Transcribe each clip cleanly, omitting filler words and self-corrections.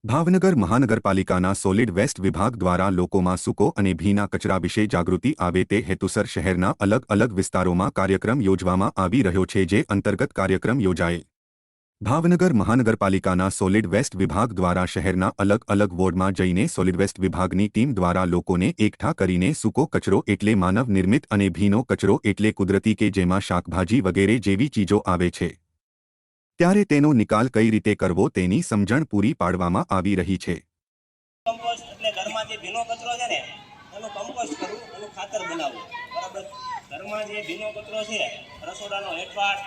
ભાવનગર મહાનગરપાલિકાના solid waste વિભાગ દ્વારા લોકોમાં સૂકો અને ભીના કચરા વિશે જાગૃતિ આવે તે હેતુસર શહેરના અલગ અલગ વિસ્તારોમાં કાર્યક્રમ યોજવામાં આવી રહ્યો છે, જે અંતર્ગત કાર્યક્રમ યોજાય. ભાવનગર મહાનગરપાલિકાના સોલિડ વેસ્ટ વિભાગ દ્વારા શહેરના અલગ અલગ વોર્ડમાં જઈને સોલિડ વેસ્ટ વિભાગની ટીમ દ્વારા લોકોને એકઠા કરીને સૂકો કચરો એટલે માનવ નિર્મિત અને ભીનો કચરો એટલે કુદરતી કે જેમાં શાકભાજી વગેરે જેવી ચીજો આવે છે, ત્યારે તેનો નિકાલ કઈ રીતે કરવો તેની સમજણ પૂરી પાડવામાં આવી રહી છે. કમ્પોસ્ટ એટલે ઘરમાં જે ભીનો કચરો છે ને એનું કમ્પોસ્ટ કરવું, એનું ખાતર બનાવવું. બરાબર. ઘરમાં જે ભીનો કચરો છે, રસોડાનો હેઠવાડ,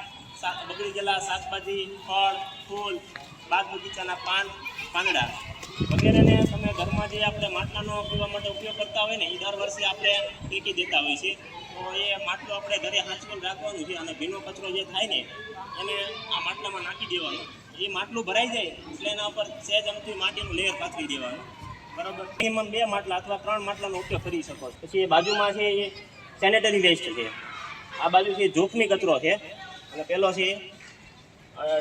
બગડી ગયેલા શાકભાજી, ફળ, ફૂલ, બાગ બગીચાના પાંદડા વગેરેને તમે ઘરમાં જે આપણે માટલાનો પીવા માટે ઉપયોગ કરતા હોય ને એ દર વર્ષે આપણે ફેંકી દેતા હોય છે. તો એ માટલું આપણે ઘરે સાચવીને રાખવાનું છે અને ભીનો કચરો જે થાય ને એને આ માટલામાં નાખી દેવાનું. એ માટલું ભરાઈ જાય એટલે એના ઉપર સહેજ અમથી માટીનું લેયર પાથરી દેવાનું. બરાબર. મિનિમમ 2 માટલા અથવા 3 માટલાનો ઉપયોગ કરી શકો છો. પછી એ બાજુમાં છે એ સેનેટરી વેસ્ટ છે, આ બાજુ છે જોખમી કચરો છે અને પેલો છે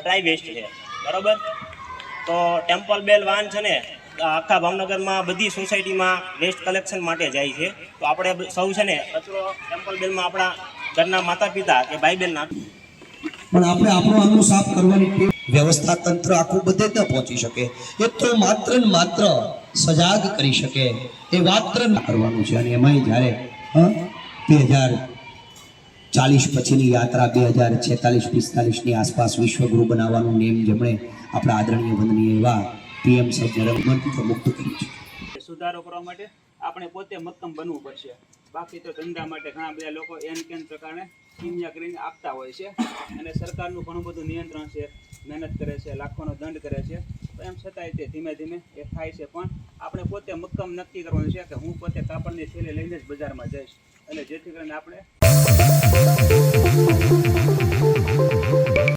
ડ્રાય વેસ્ટ છે. બરાબર. તો ટેમ્પલ બેલ વાન છે ને આખા ભાવનગરમાં બધી સોસાયટીમાં વેસ્ટ કલેક્શન માટે જાય છે. તો આપણે સૌ છે ને કચરો ટેમ્પલ બેલમાં આપણા ઘરના માતા પિતા કે ભાઈ બહેન પણ આપણે આપણો આંગણું સાફ કરવાની વ્યવસ્થા તંત્ર આખું બધે ન પહોંચી શકે. એ તો માત્ર ને માત્ર સજાગ કરી શકે એ વાત કરવાનું છે. અને એમાંય જ્યારે 2040 પછીની યાત્રા 2046-45ની આસપાસ વિશ્વગુરુ બનાવવાનું નેમ જેમણે આપણા આદરણીય વંદનીય એવા પીએમ સાહેબ નરેન્દ્ર મુક્ત કર્યું છે. સુધારો કરવા માટે આપણે પોતે મક્કમ બનવું પડશે. બાકી તો ધંધા માટે ઘણા બધા લોકો એન કેન પ્રકારે કિમિયા કરીને આપતા હોય છે અને સરકારનું ઘણું બધું નિયંત્રણ છે, મહેનત કરે છે, લાખોનો દંડ કરે છે. તો એમ છતાંય તે ધીમે ધીમે એ થાય છે. પણ આપણે પોતે મક્કમ નક્કી કરવાનું છે કે હું પોતે કાપડની થેલી લઈને જ બજારમાં જઈશ, એટલે જેથી કરીને આપણે